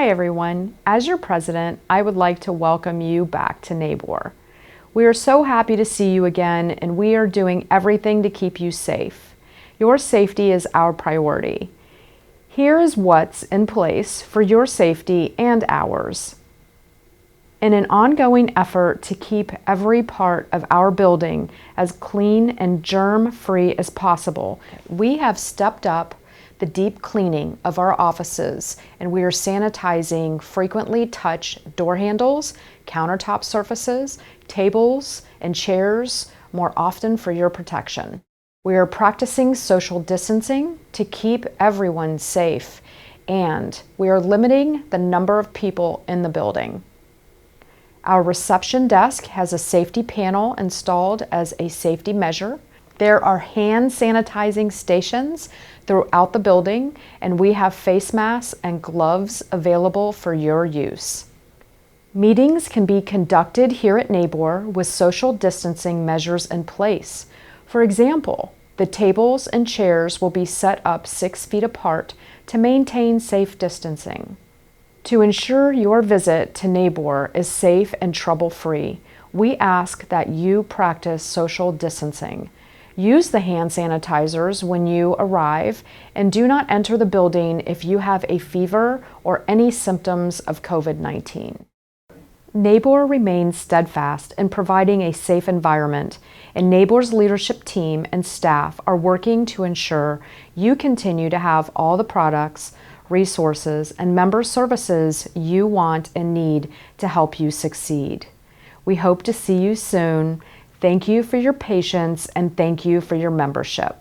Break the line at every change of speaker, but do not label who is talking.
Hi everyone. As your president, I would like to welcome you back to NABOR. We are so happy to see you again, and we are doing everything to keep you safe. Your safety is our priority. Here is what's in place for your safety and ours. In an ongoing effort to keep every part of our building as clean and germ-free as possible, we have stepped up the deep cleaning of our offices, and we are sanitizing frequently touched door handles, countertop surfaces, tables, and chairs more often for your protection. We are practicing social distancing to keep everyone safe, and we are limiting the number of people in the building. Our reception desk has a safety panel installed as a safety measure. There are hand sanitizing stations throughout the building, and we have face masks and gloves available for your use. Meetings can be conducted here at NABOR with social distancing measures in place. For example, the tables and chairs will be set up 6 feet apart to maintain safe distancing. To ensure your visit to NABOR is safe and trouble-free, we ask that you practice social distancing. Use the hand sanitizers when you arrive, and do not enter the building if you have a fever or any symptoms of COVID-19. NABOR remains steadfast in providing a safe environment, and NABOR's leadership team and staff are working to ensure you continue to have all the products, resources, and member services you want and need to help you succeed. We hope to see you soon. Thank you for your patience, and thank you for your membership.